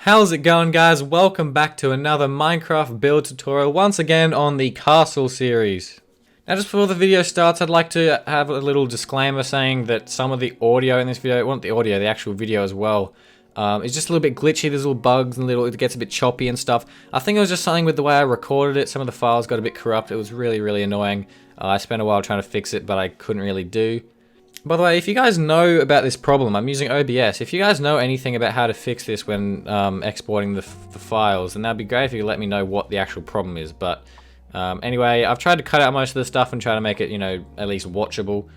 How's it going, guys? Welcome back to another Minecraft build tutorial, once again on the Castle series. Now, just before the video starts, I'd like to have a little disclaimer saying that some of the audio in this video, well, not the audio, the actual video as well, is just a little bit glitchy. There's little bugs and it gets a bit choppy and stuff. I think it was just something with the way I recorded it. Some of the files got a bit corrupt. It was really annoying. I spent a while trying to fix it, but I couldn't really do. By the way, if you guys know about this problem, I'm using OBS. If you guys know anything about how to fix this when exporting the files, then that'd be great if you could let me know what the actual problem is. But anyway, I've tried to cut out most of the stuff and try to make it, you know, at least watchable.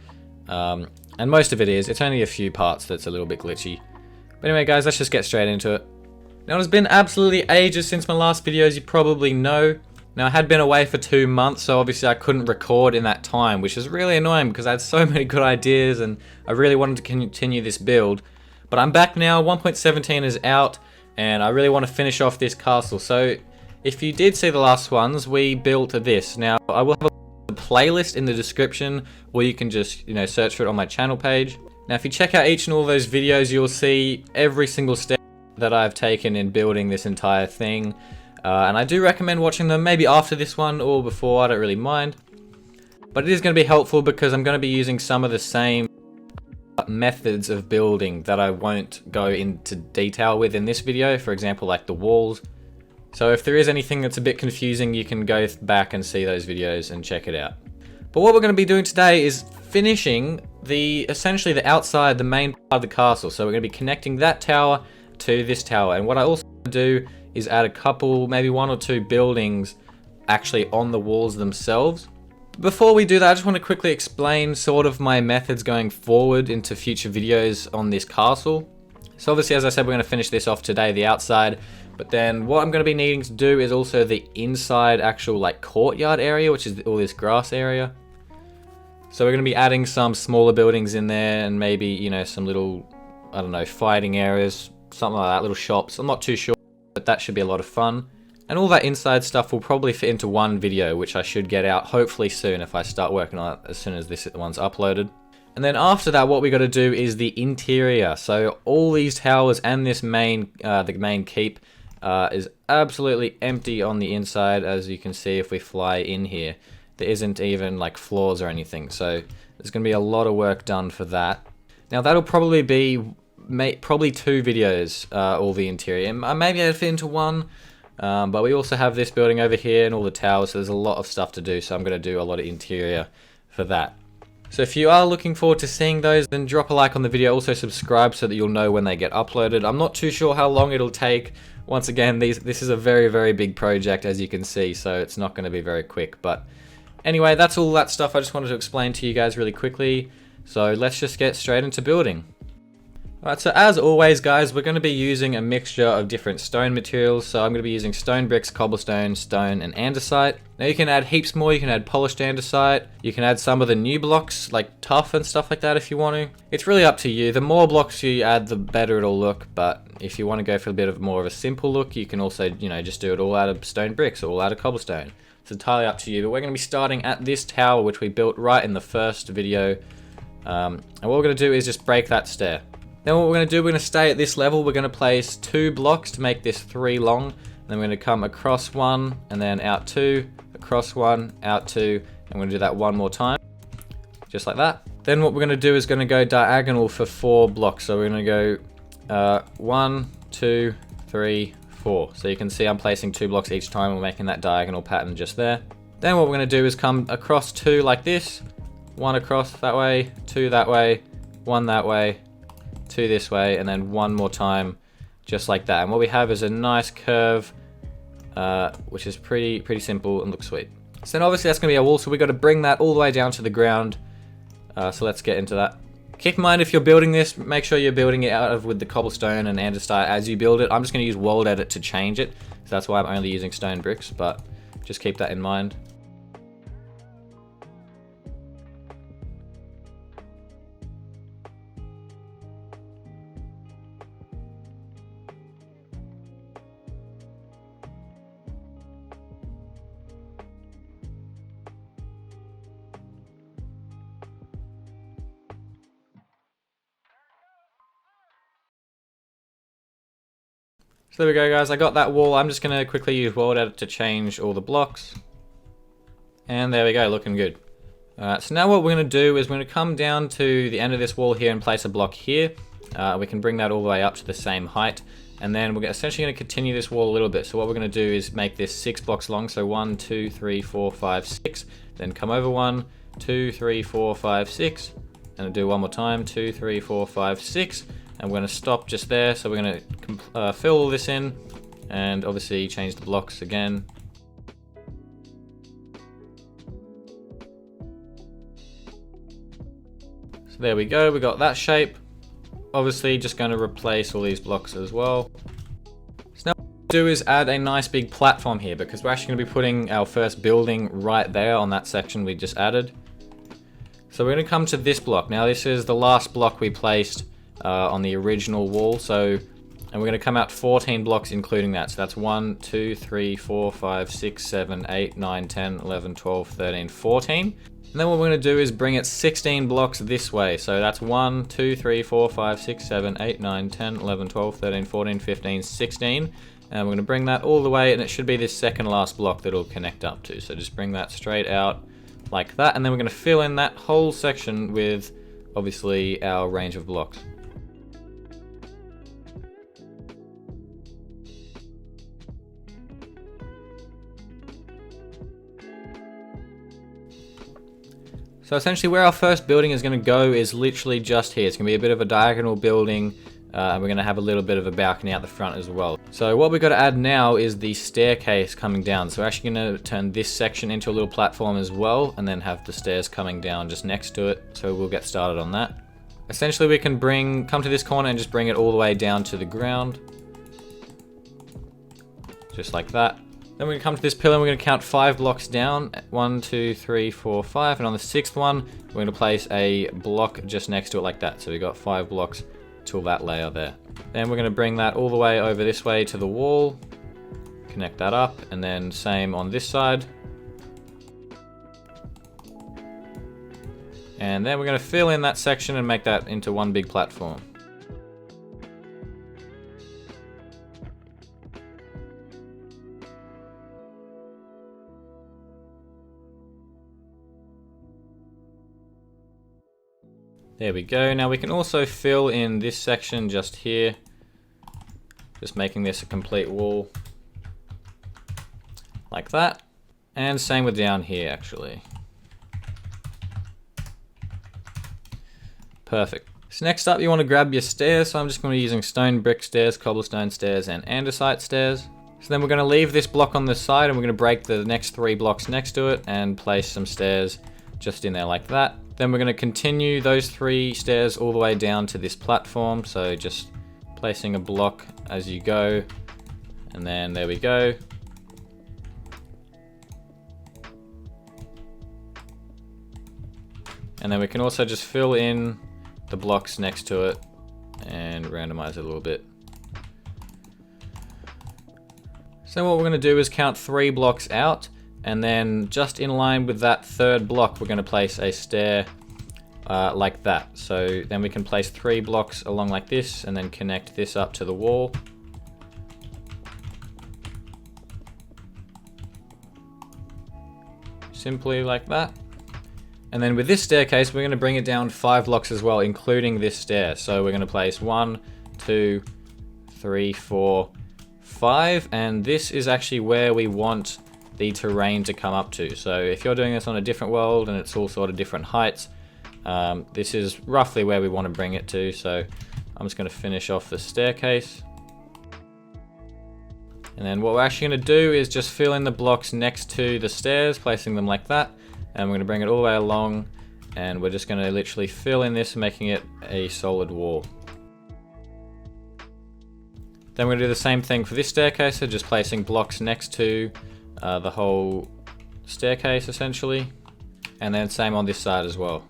And most of it is. It's only a few parts that's a little bit glitchy. But anyway, guys, let's just get straight into it. Now, it's been absolutely ages since my last video, as you probably know. Now, I had been away for 2 months, so obviously I couldn't record in that time, which is really annoying because I had so many good ideas and I really wanted to continue this build. But I'm back now, 1.17 is out, and I really want to finish off this castle. So, if you did see the last ones, we built this. Now, I will have a playlist in the description, or you can just, you know, search for it on my channel page. Now, if you check out each and all those videos, you'll see every single step that I've taken in building this entire thing. And I do recommend watching them maybe after this one or before, I don't really mind. But it is going to be helpful because I'm going to be using some of the same methods of building that I won't go into detail with in this video, for example like the walls. So if there is anything that's a bit confusing, you can go back and see those videos and check it out. But what we're going to be doing today is finishing essentially the outside, the main part of the castle. So we're going to be connecting that tower to this tower. And what I also want to do is add a couple, maybe 1 or 2 buildings actually on the walls themselves. Before we do that, I just want to quickly explain sort of my methods going forward into future videos on this castle. So obviously, as I said, we're going to finish this off today, the outside, but then what I'm going to be needing to do is also the inside actual like courtyard area, which is all this grass area. So we're going to be adding some smaller buildings in there and maybe, you know, some little, I don't know, fighting areas, something like that, little shops. I'm not too sure, but that should be a lot of fun. And all that inside stuff will probably fit into one video, which I should get out hopefully soon if I start working on it as soon as this one's uploaded. And then after that, what we got to do is the interior. So all these towers and this main, the main keep is absolutely empty on the inside, as you can see if we fly in here. There isn't even like floors or anything, so there's going to be a lot of work done for that. Now that'll probably be probably 2 videos, all the interior. Maybe I'd fit into one, but we also have this building over here and all the towers, so there's a lot of stuff to do, so I'm going to do a lot of interior for that. So if you are looking forward to seeing those, then drop a like on the video, also subscribe so that you'll know when they get uploaded. I'm not too sure how long it'll take. Once again, this is a very big project, as you can see, so it's not going to be very quick. But anyway, that's all that stuff I just wanted to explain to you guys really quickly. So let's just get straight into building. Alright, so as always, guys, we're going to be using a mixture of different stone materials. So I'm going to be using stone bricks, cobblestone, stone, and andesite. Now you can add heaps more. You can add polished andesite. You can add some of the new blocks, like tuff and stuff like that if you want to. It's really up to you. The more blocks you add, the better it'll look. But if you want to go for a bit of more of a simple look, you can also, you know, just do it all out of stone bricks or all out of cobblestone. It's entirely up to you. But we're going to be starting at this tower, which we built right in the first video. And what we're going to do is just break that stair. Then what we're going to do, we're going to stay at this level. We're going to place 2 blocks to make this 3 long. And then we're going to come across 1 and then out 2, across 1, out 2. And we're going to do that 1 more time, just like that. Then what we're going to do is going to go diagonal for 4 blocks. So we're going to go 1, 2, 3, 4. So you can see I'm placing 2 blocks each time. We're making that diagonal pattern just there. Then what we're going to do is come across 2 like this. 1 across that way, 2 that way, 1 that way, 2 this way, and then 1 more time just like that. And what we have is a nice curve, which is pretty simple and looks sweet. So then obviously that's going to be our wall, so we've got to bring that all the way down to the ground. So let's get into that. Keep in mind, if you're building this, make sure you're building it out of with the cobblestone and andesite as you build it. I'm just going to use World Edit to change it, so that's why I'm only using stone bricks, but just keep that in mind. So there we go, guys. I got that wall. I'm just going to quickly use World Edit to change all the blocks. And there we go, looking good. So now what we're going to do is we're going to come down to the end of this wall here and place a block here. We can bring that all the way up to the same height. And then we're essentially going to continue this wall a little bit. So what we're going to do is make this 6 blocks long. So 1, 2, 3, 4, 5, 6. Then come over 1, 2, 3, 4, 5, 6. And do one more time, 2, 3, 4, 5, 6. And we're going to stop just there. So we're going to fill all this in and obviously change the blocks again. So there we go, we got that shape. Obviously just going to replace all these blocks as well. So now what we'll do is add a nice big platform here because we're actually going to be putting our first building right there on that section we just added. So we're going to come to this block. Now this is the last block we placed on the original wall, and we're going to come out 14 blocks including that. So that's 1, 2, 3, 4, 5, 6, 7, 8, 9, 10, 11, 12, 13, 14. And then what we're going to do is bring it 16 blocks this way. So that's 1, 2, 3, 4, 5, 6, 7, 8, 9, 10, 11, 12, 13, 14, 15, 16. And we're going to bring that all the way, and it should be this second last block that it'll connect up to. So just bring that straight out like that. And then we're going to fill in that whole section with obviously our range of blocks. So essentially where our first building is going to go is literally just here. It's going to be a bit of a diagonal building, and we're going to have a little bit of a balcony out the front as well. So what we've got to add now is the staircase coming down. So we're actually going to turn this section into a little platform as well, and then have the stairs coming down just next to it. So we'll get started on that. Essentially we can come to this corner and just bring it all the way down to the ground. Just like that. Then we're going to come to this pillar and we're going to count 5 blocks down. 1, 2, 3, 4, 5. And on the 6th one, we're going to place a block just next to it like that. So we've got 5 blocks to that layer there. Then we're going to bring that all the way over this way to the wall. Connect that up. And then same on this side. And then we're going to fill in that section and make that into one big platform. There we go. Now we can also fill in this section just here. Just making this a complete wall. Like that. And same with down here actually. Perfect. So next up you want to grab your stairs. So I'm just going to be using stone brick stairs, cobblestone stairs and andesite stairs. So then we're going to leave this block on the side and we're going to break the next 3 blocks next to it and place some stairs just in there like that. Then we're going to continue those 3 stairs all the way down to this platform. So just placing a block as you go. And then there we go. And then we can also just fill in the blocks next to it and randomize it a little bit. So what we're going to do is count 3 blocks out. And then just in line with that 3rd block, we're going to place a stair like that. So then we can place 3 blocks along like this and then connect this up to the wall. Simply like that. And then with this staircase, we're going to bring it down 5 blocks as well, including this stair. So we're going to place 1, 2, 3, 4, 5. And this is actually where we want the terrain to come up to. So if you're doing this on a different world and it's all sort of different heights, this is roughly where we want to bring it to. So I'm just going to finish off the staircase. And then what we're actually going to do is just fill in the blocks next to the stairs, placing them like that. And we're going to bring it all the way along, and we're just going to literally fill in this, making it a solid wall. Then we're going to do the same thing for this staircase, so just placing blocks next to the whole staircase essentially, and then same on this side as well.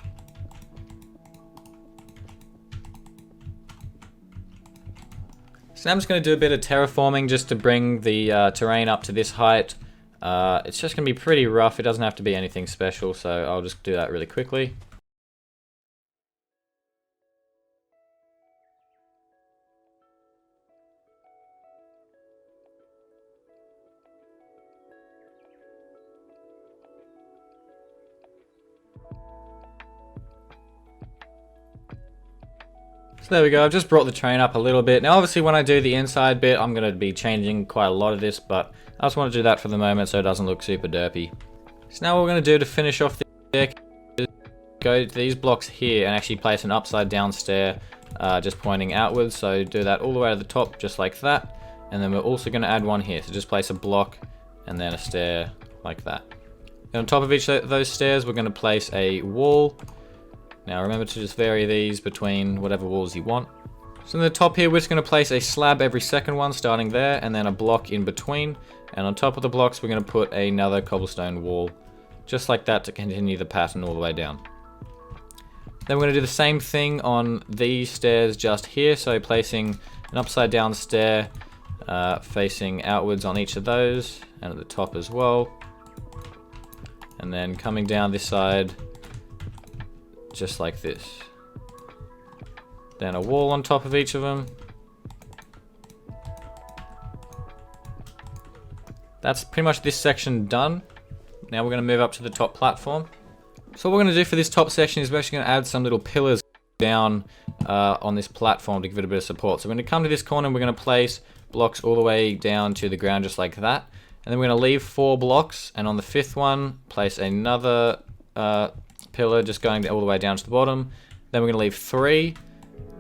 So now I'm just going to do a bit of terraforming just to bring the terrain up to this height. It's just going to be pretty rough, it doesn't have to be anything special, so I'll just do that really quickly. So there we go, I've just brought the train up a little bit. Now obviously when I do the inside bit, I'm going to be changing quite a lot of this, but I just want to do that for the moment so it doesn't look super derpy. So now what we're going to do to finish off the stair is go to these blocks here and actually place an upside down stair just pointing outwards. So do that all the way to the top just like that. And then we're also going to add one here. So just place a block and then a stair like that. And on top of each of those stairs, we're going to place a wall. Now remember to just vary these between whatever walls you want. So in the top here, we're just going to place a slab every second one, starting there, and then a block in between. And on top of the blocks, we're going to put another cobblestone wall, just like that, to continue the pattern all the way down. Then we're going to do the same thing on these stairs just here. So placing an upside down stair facing outwards on each of those, and at the top as well. And then coming down this side, just like this. Then a wall on top of each of them. That's pretty much this section done. Now we're going to move up to the top platform. So what we're going to do for this top section is we're actually going to add some little pillars down on this platform to give it a bit of support. So we're going to come to this corner and we're going to place blocks all the way down to the ground just like that. And then we're going to leave 4 blocks, and on the 5th one place another pillar just going all the way down to the bottom. Then we're going to leave 3,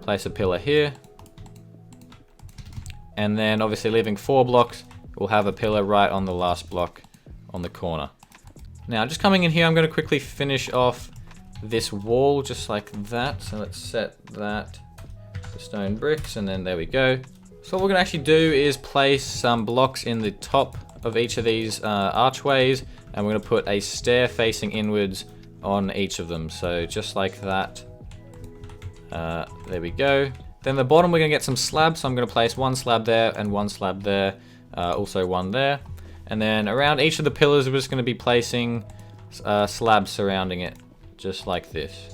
place a pillar here, and then obviously leaving 4 blocks, we'll have a pillar right on the last block on the corner. Now just coming in here, I'm going to quickly finish off this wall just like that. So let's set that to stone bricks, and then there we go. So what we're going to actually do is place some blocks in the top of each of these archways, and we're going to put a stair facing inwards on each of them. So just like that. There we go. Then the bottom we're going to get some slabs. So I'm going to place 1 slab there and 1 slab there, also 1 there. And then around each of the pillars we're just going to be placing slabs surrounding it, just like this.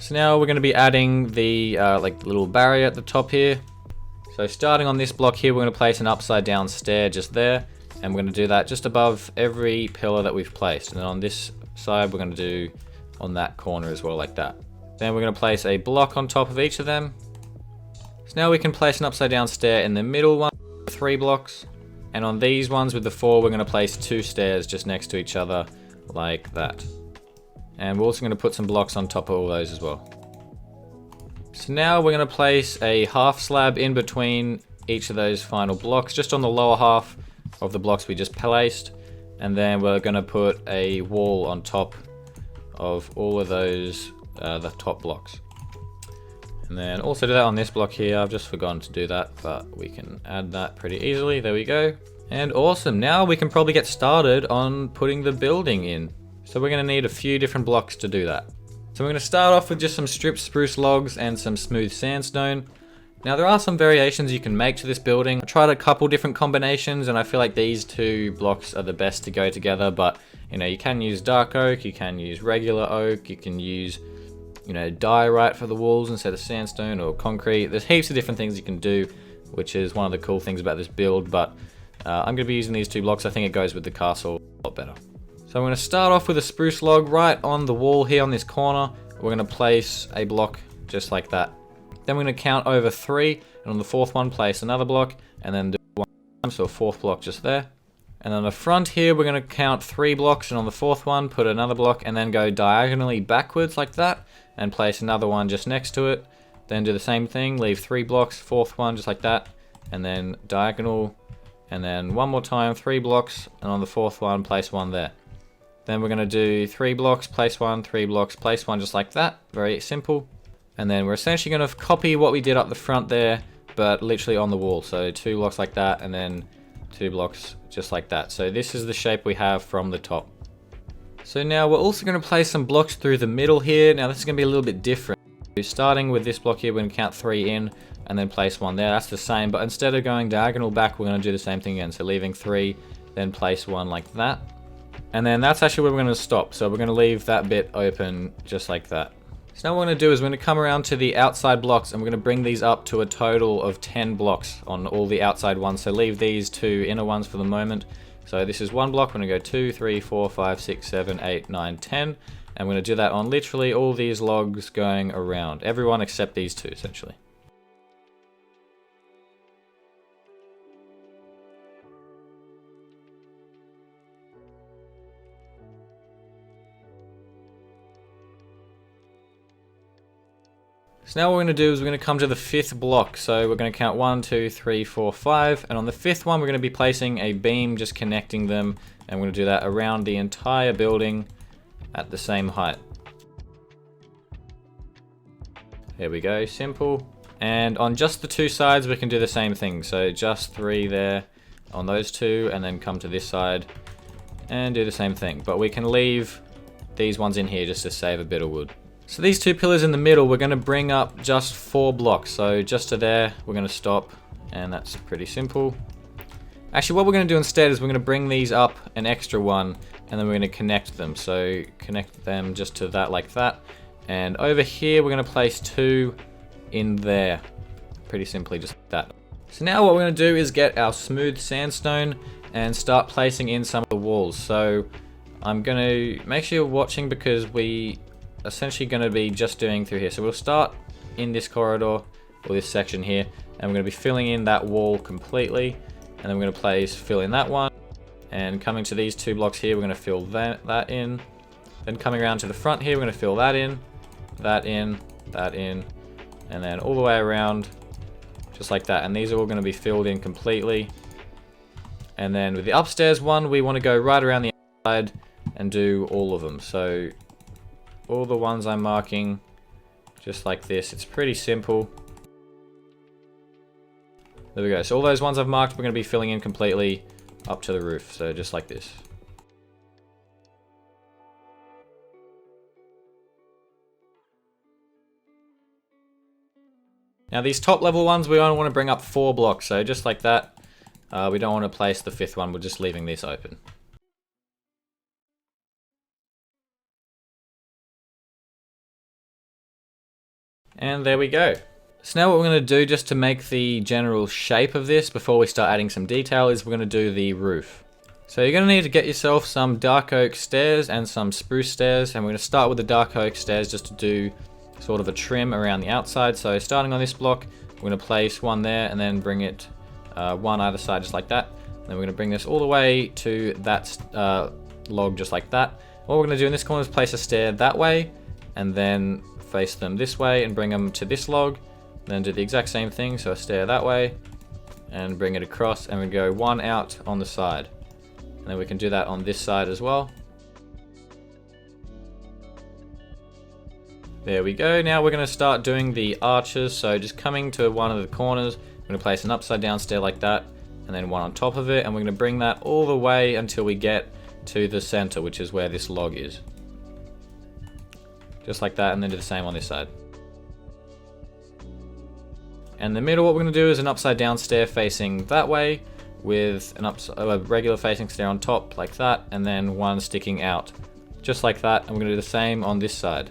So now we're going to be adding the like little barrier at the top here. So starting on this block here, we're going to place an upside down stair just there, and we're going to do that just above every pillar that we've placed. And then on this side, we're going to do on that corner as well, like that. Then we're going to place a block on top of each of them. So now we can place an upside down stair in the middle one, 3 blocks. And on these ones with the 4, we're going to place 2 stairs just next to each other, like that. And we're also going to put some blocks on top of all those as well. So now we're going to place a half slab in between each of those final blocks, just on the lower half of the blocks we just placed. And then we're going to put a wall on top of all of those, the top blocks. And then also do that on this block here. I've just forgotten to do that, but we can add that pretty easily. There we go. And awesome. Now we can probably get started on putting the building in. So we're going to need a few different blocks to do that. So we're going to start off with just some stripped spruce logs and some smooth sandstone. Now there are some variations you can make to this building. I tried a couple different combinations and I feel like these 2 blocks are the best to go together, but you know, you can use dark oak, you can use regular oak, you can use, you know, diorite for the walls instead of sandstone or concrete. There's heaps of different things you can do, which is one of the cool things about this build, but I'm going to be using these 2 blocks. I think it goes with the castle a lot better. So I'm going to start off with a spruce log right on the wall here on this corner. We're going to place a block just like that. Then we're going to count over 3, and on the 4th one place another block, and then do 1 time, so a 4th block just there. And on the front here we're going to count 3 blocks, and on the 4th one put another block, and then go diagonally backwards like that, and place another one just next to it. Then do the same thing, leave 3 blocks, 4th one just like that, and then diagonal, and then 1 more time, 3 blocks, and on the 4th one place 1 there. Then we're going to do 3 blocks, place 1, 3 blocks, place 1, just like that. Very simple. And then we're essentially going to copy what we did up the front there, but literally on the wall. So 2 blocks like that, and then 2 blocks just like that. So this is the shape we have from the top. So now we're also going to place some blocks through the middle here. Now this is going to be a little bit different. Starting with this block here, we're going to count 3 in, and then place 1 there. That's the same, but instead of going diagonal back, we're going to do the same thing again. So leaving 3, then place 1 like that. And then that's actually where we're going to stop. So we're going to leave that bit open just like that. So now what we're going to do is we're going to come around to the outside blocks, and we're going to bring these up to a total of 10 blocks on all the outside ones. So leave these 2 inner ones for the moment. So this is one block. We're going to go 2, 3, 4, 5, 6, 7, 8, 9, 10. And we're going to do that on literally all these logs going around. Everyone except these two, essentially. So now what we're going to do is we're going to come to the 5th block. So we're going to count 1, 2, 3, 4, 5. And on the 5th one, we're going to be placing a beam, just connecting them. And we're going to do that around the entire building at the same height. There we go, simple. And on just the 2 sides, we can do the same thing. So just 3 there on those 2, and then come to this side and do the same thing. But we can leave these ones in here just to save a bit of wood. So these 2 pillars in the middle, we're going to bring up just 4 blocks. So just to there, we're going to stop, and that's pretty simple. Actually, what we're going to do instead is we're going to bring these up an extra one, and then we're going to connect them. So connect them just to that like that. And over here, we're going to place 2 in there. Pretty simply, just like that. So now what we're going to do is get our smooth sandstone and start placing in some of the walls. So I'm going to make sure you're watching, because we essentially going to be just doing through here. So we'll start in this corridor, or this section here, and we're going to be filling in that wall completely, and then we're going to fill in that one, and coming to these 2 blocks here, we're going to fill that in. Then coming around to the front here, we're going to fill that in, that in, that in, and then all the way around, just like that. And these are all going to be filled in completely. And then with the upstairs one, we want to go right around the outside and do all of them. So all the ones I'm marking, just like this. It's pretty simple. There we go. So all those ones I've marked, we're going to be filling in completely up to the roof. So just like this. Now these top level ones, we only want to bring up 4 blocks. So just like that. We don't want to place the 5th one. We're just leaving this open. And there we go. So now what we're going to do, just to make the general shape of this before we start adding some detail, is we're going to do the roof. So you're going to need to get yourself some dark oak stairs and some spruce stairs, and we're going to start with the dark oak stairs just to do sort of a trim around the outside. So starting on this block, we're going to place 1 there and then bring it 1 either side just like that. And then we're going to bring this all the way to that log just like that. What we're going to do in this corner is place a stair that way, and then face them this way and bring them to this log. Then do the exact same thing, so a stair that way and bring it across, and we go 1 out on the side. And then we can do that on this side as well. There we go. Now we're going to start doing the arches. So just coming to one of the corners, we're going to place an upside down stair like that, and then 1 on top of it, and we're going to bring that all the way until we get to the center, which is where this log is. Just like that, and then do the same on this side. And the middle, what we're going to do is an upside down stair facing that way, with a regular facing stair on top like that, and then 1 sticking out just like that. And we're going to do the same on this side.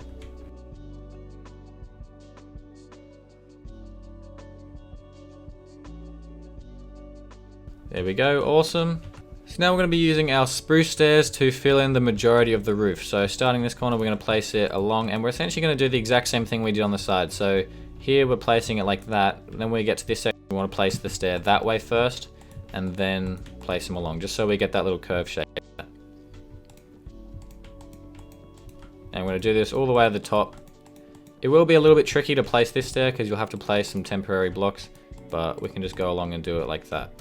There we go, awesome. So now we're going to be using our spruce stairs to fill in the majority of the roof. So starting this corner, we're going to place it along, and we're essentially going to do the exact same thing we did on the side. So here we're placing it like that. Then when we get to this section, we want to place the stair that way first, and then place them along, just so we get that little curve shape. And we're going to do this all the way to the top. It will be a little bit tricky to place this stair, because you'll have to place some temporary blocks, but we can just go along and do it like that.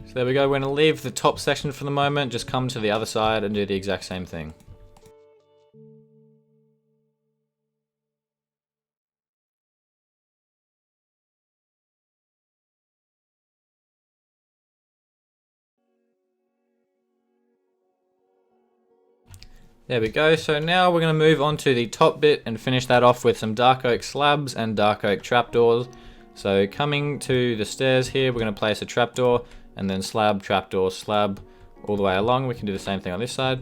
So there we go, we're going to leave the top section for the moment, just come to the other side and do the exact same thing. There we go, so now we're going to move on to the top bit and finish that off with some dark oak slabs and dark oak trapdoors. So coming to the stairs here, we're going to place a trapdoor, and then slab, trapdoor, slab, all the way along. We can do the same thing on this side.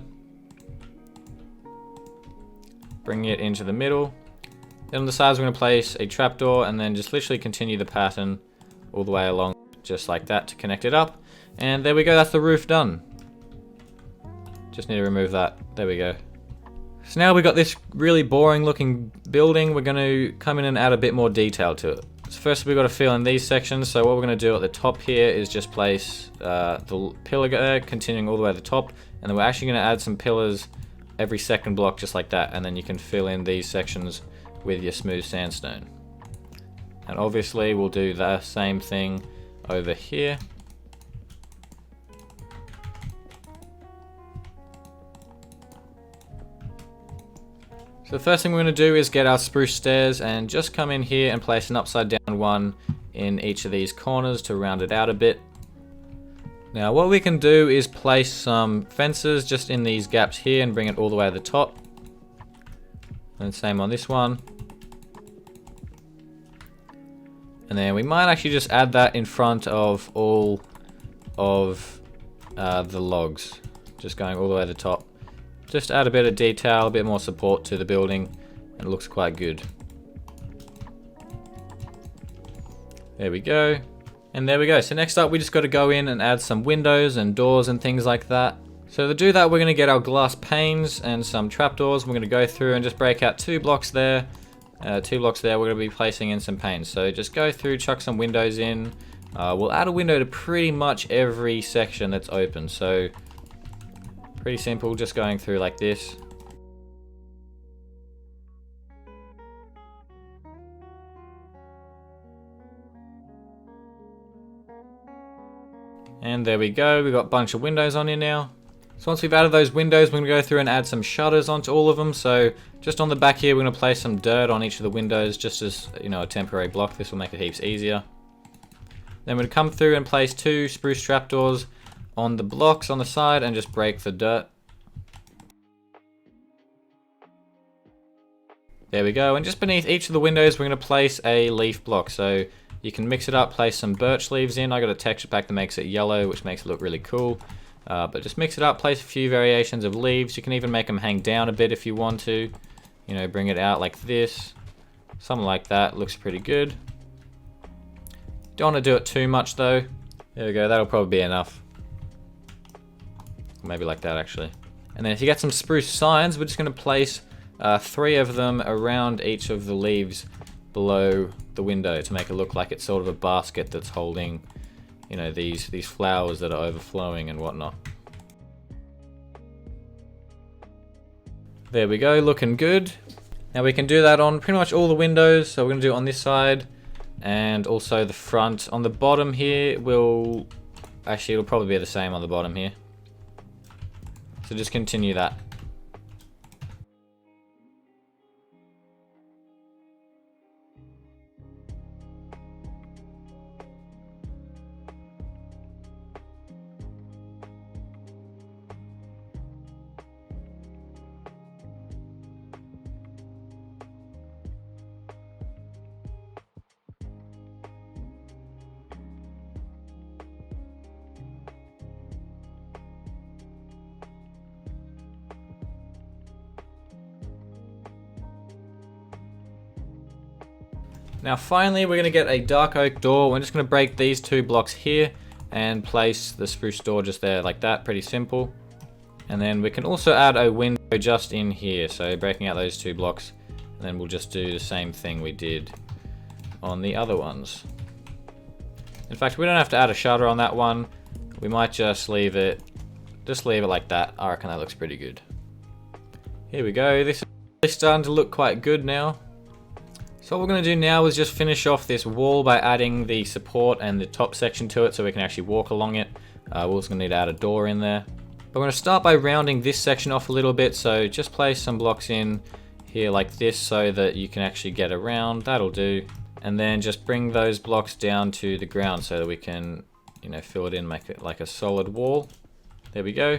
bring it into the middle. Then on the sides we're going to place a trapdoor, and then just literally continue the pattern all the way along, just like that, to connect it up. And there we go, that's the roof done. Just need to remove that. There we go. So now we've got this really boring looking building. We're going to come in and add a bit more detail to it. So first we've got to fill in these sections. So what we're going to do at the top here is just place the pillar there, continuing all the way to the top. And then we're actually going to add some pillars every second block, just like that. And then you can fill in these sections with your smooth sandstone. And obviously we'll do the same thing over here. So the first thing we're going to do is get our spruce stairs and just come in here and place an upside down one in each of these corners to round it out a bit. Now what we can do is place some fences just in these gaps here and bring it all the way to the top. And same on this one. And then we might actually just add that in front of all of the logs, just going all the way to the top. Just add a bit of detail, a bit more support to the building, and it looks quite good. There we go. And there we go. So next up we just got to go in and add some windows and doors and things like that. So to do that we're going to get our glass panes and some trapdoors. We're going to go through and just break out 2 blocks there. 2 blocks there, we're going to be placing in some panes. So just go through, chuck some windows in. We'll add a window to pretty much every section that's open. So pretty simple, just going through like this. And there we go, we've got a bunch of windows on here now. So once we've added those windows, we're going to go through and add some shutters onto all of them. So just on the back here, we're going to place some dirt on each of the windows, just as, you know, a temporary block. This will make it heaps easier. Then we're going to come through and place 2 spruce trapdoors on the blocks on the side and just break the dirt. There we go. And just beneath each of the windows, we're going to place a leaf block. So you can mix it up, place some birch leaves in. I got a texture pack that makes it yellow, which makes it look really cool. But just mix it up, place a few variations of leaves. You can even make them hang down a bit if you want to. You know, bring it out like this. Something like that. Looks pretty good. Don't want to do it too much though. There we go, that'll probably be enough. Maybe like that actually. And then if you get some spruce signs, we're just going to place 3 of them around each of the leaves below the window to make it look like it's sort of a basket that's holding, you know, these flowers that are overflowing and whatnot. There we go, looking good. Now we can do that on pretty much all the windows. So we're going to do it on this side and also the front. On the bottom here, it'll probably be the same on the bottom here. So just continue that. Now finally we're going to get a dark oak door. We're just going to break these 2 blocks here and place the spruce door just there like that. Pretty simple. And then we can also add a window just in here. So breaking out those 2 blocks, and then we'll just do the same thing we did on the other ones. In fact, we don't have to add a shutter on that one. We might just leave it like that. I reckon that looks pretty good. Here we go. This is starting to look quite good now. So what we're going to do now is just finish off this wall by adding the support and the top section to it so we can actually walk along it. We're also going to need to add a door in there. But we're going to start by rounding this section off a little bit. So just place some blocks in here like this so that you can actually get around. That'll do. And then just bring those blocks down to the ground so that we can, you know, fill it in, make it like a solid wall. There we go.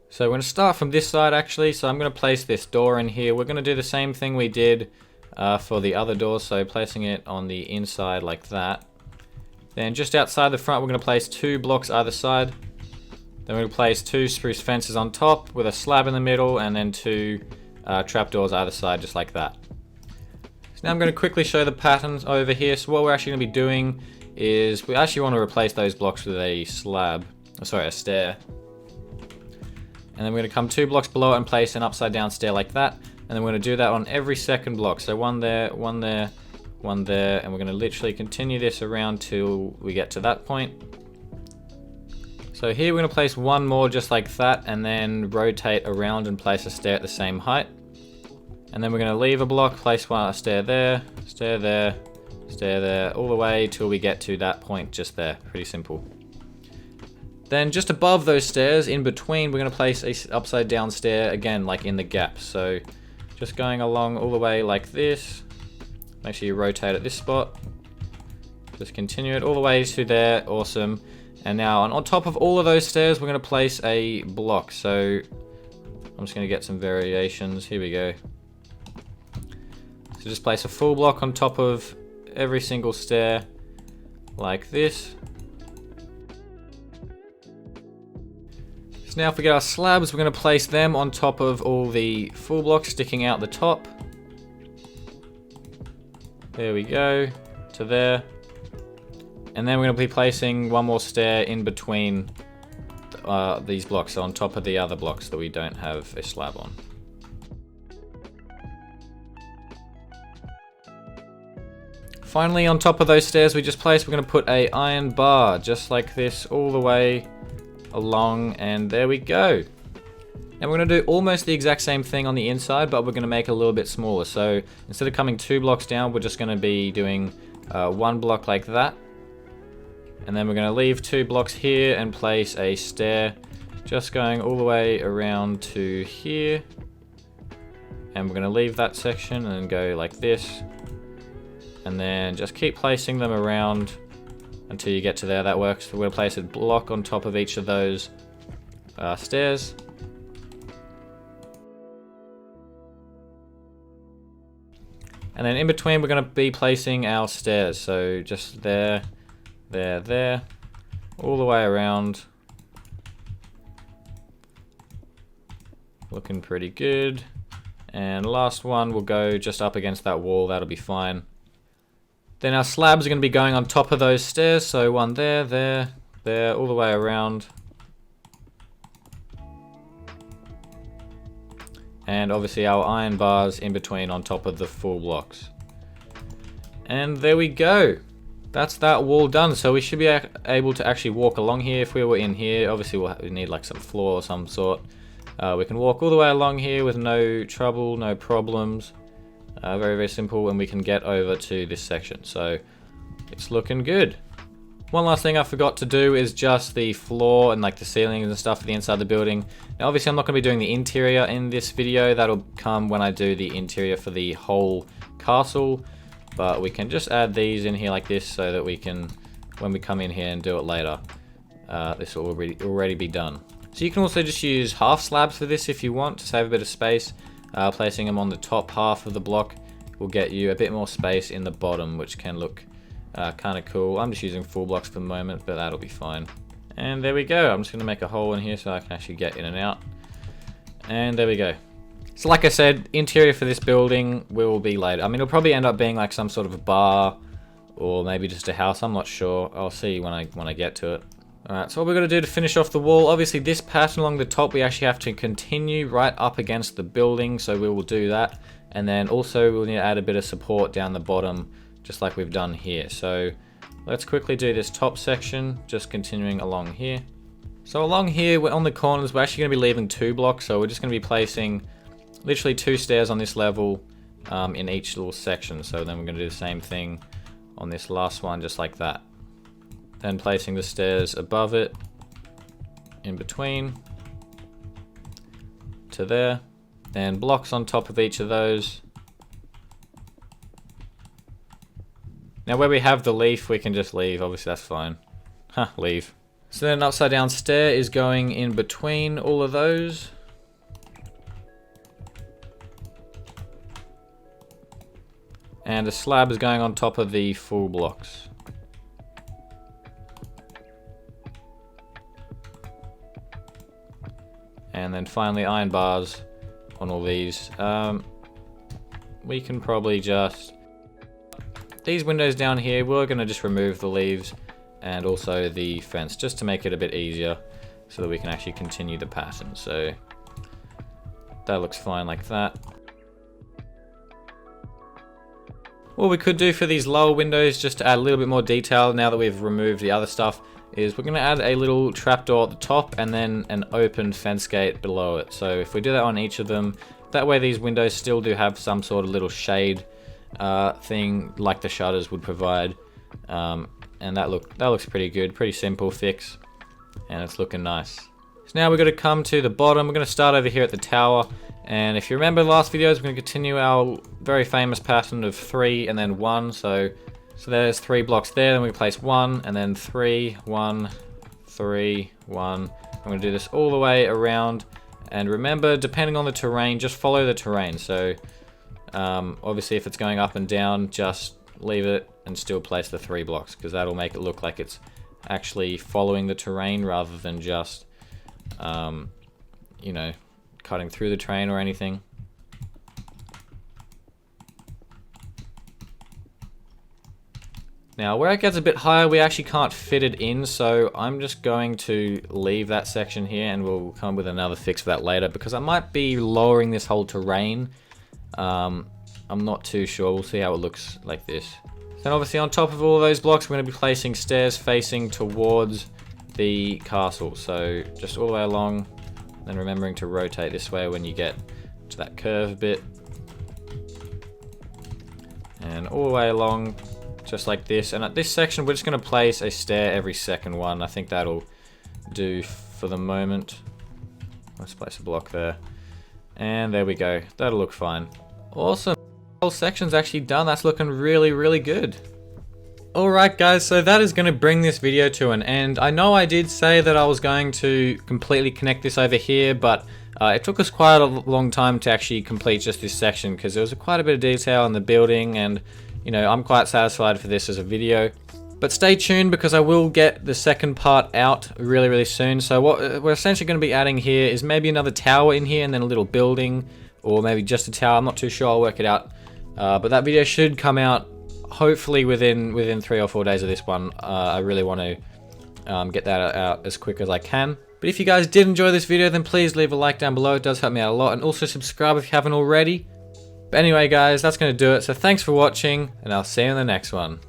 So we're going to start from this side actually. So I'm going to place this door in here. We're going to do the same thing we did for the other doors, so placing it on the inside like that. Then just outside the front we're going to place 2 blocks either side. Then we're going to place 2 spruce fences on top with a slab in the middle, and then 2 trapdoors either side, just like that. So now I'm going to quickly show the patterns over here. So what we're actually going to be doing is we actually want to replace those blocks with a slab, a stair. And then we're going to come 2 blocks below it and place an upside down stair like that. And then we're going to do that on every second block. So one there, one there, one there, and we're going to literally continue this around till we get to that point. So here we're going to place one more just like that, and then rotate around and place a stair at the same height. And then we're going to leave a block, place a stair there, stair there, stair there, all the way till we get to that point just there. Pretty simple. Then just above those stairs, in between, we're going to place a upside down stair again, like in the gap. So just going along all the way like this. Make sure you rotate at this spot. Just continue it all the way to there. Awesome. And now on top of all of those stairs, we're going to place a block. So I'm just going to get some variations. Here we go. So just place a full block on top of every single stair like this. So now if we get our slabs, we're going to place them on top of all the full blocks sticking out the top. There we go, to there. And then we're going to be placing one more stair in between these blocks, so on top of the other blocks that we don't have a slab on. Finally, on top of those stairs we just placed, we're going to put an iron bar, just like this, all the way along, and there we go. And we're going to do almost the exact same thing on the inside, but we're going to make it a little bit smaller. So instead of coming 2 blocks down, we're just going to be doing 1 block like that. And then we're going to leave 2 blocks here and place a stair, just going all the way around to here. And we're going to leave that section and then go like this. And then just keep placing them around until you get to there. That works. We're going to place a block on top of each of those stairs. And then in between we're going to be placing our stairs. So just there, there, there, all the way around. Looking pretty good. And last one will go just up against that wall. That'll be fine. Then our slabs are going to be going on top of those stairs. So one there, there, there, all the way around. And obviously our iron bars in between on top of the full blocks. And there we go. That's that wall done. So we should be able to actually walk along here. If we were in here, obviously we'll need like some floor or some sort. We can walk all the way along here with no trouble, no problems. Very, very simple, and we can get over to this section. So it's looking good. One last thing I forgot to do is just the floor and like the ceilings and stuff for the inside of the building. Now obviously I'm not going to be doing the interior in this video. That'll come when I do the interior for the whole castle. But we can just add these in here like this so that we can, when we come in here and do it later, this will already be done. So you can also just use half slabs for this if you want to save a bit of space. Placing them on the top half of the block will get you a bit more space in the bottom, which can look kind of cool. I'm just using full blocks for the moment, but that'll be fine. And there we go. I'm just going to make a hole in here so I can actually get in and out. And there we go. So like I said, interior for this building will be later. I mean, it'll probably end up being like some sort of a bar or maybe just a house. I'm not sure. I'll see when I get to it. Alright, so what we're going to do to finish off the wall, obviously this pattern along the top we actually have to continue right up against the building, so we will do that. And then also we'll need to add a bit of support down the bottom, just like we've done here. So let's quickly do this top section, just continuing along here. So along here, on the corners, we're actually going to be leaving 2 blocks, so we're just going to be placing literally 2 stairs on this level in each little section. So then we're going to do the same thing on this last one, just like that. Then placing the stairs above it, in between, to there. Then blocks on top of each of those. Now where we have the leaf, we can just leave, obviously that's fine. Leave. So then an upside down stair is going in between all of those. And a slab is going on top of the full blocks. And then finally iron bars on all these. We can probably just... These windows down here, we're going to just remove the leaves and also the fence just to make it a bit easier so that we can actually continue the pattern. So that looks fine like that. What we could do for these lower windows, just to add a little bit more detail now that we've removed the other stuff, is we're going to add a little trapdoor at the top and then an open fence gate below it. So if we do that on each of them, that way these windows still do have some sort of little shade thing like the shutters would provide. And that looks pretty good, pretty simple fix, and it's looking nice. So now we're going to come to the bottom. We're going to start over here at the tower. And if you remember the last videos, we're going to continue our very famous pattern of 3 and then 1. So there's 3 blocks there, then we place 1 and then 3, 1, 3, 1. I'm going to do this all the way around. And remember, depending on the terrain, just follow the terrain. So obviously if it's going up and down, just leave it and still place the 3 blocks, because that'll make it look like it's actually following the terrain rather than just, you know, cutting through the terrain or anything. Now where it gets a bit higher, we actually can't fit it in, so I'm just going to leave that section here and we'll come up with another fix for that later, because I might be lowering this whole terrain. I'm not too sure. We'll see how it looks like this. Then obviously on top of all those blocks, we're going to be placing stairs facing towards the castle. So just all the way along, then remembering to rotate this way when you get to that curve bit. And all the way along, just like this. And at this section, we're just going to place a stair every second one. I think that'll do for the moment. Let's place a block there. And there we go. That'll look fine. Awesome. The whole section's actually done. That's looking really, really good. Alright guys, so that is going to bring this video to an end. I know I did say that I was going to completely connect this over here, but it took us quite a long time to actually complete just this section, because there was quite a bit of detail in the building, and you know, I'm quite satisfied for this as a video. But stay tuned, because I will get the second part out really, really soon. So what we're essentially going to be adding here is maybe another tower in here and then a little building, or maybe just a tower. I'm not too sure. I'll work it out. But that video should come out hopefully within 3 or 4 days of this one. I really want to get that out as quick as I can. But if you guys did enjoy this video, then please leave a like down below. It does help me out a lot. And also subscribe if you haven't already. But anyway guys, that's going to do it. So thanks for watching, and I'll see you in the next one.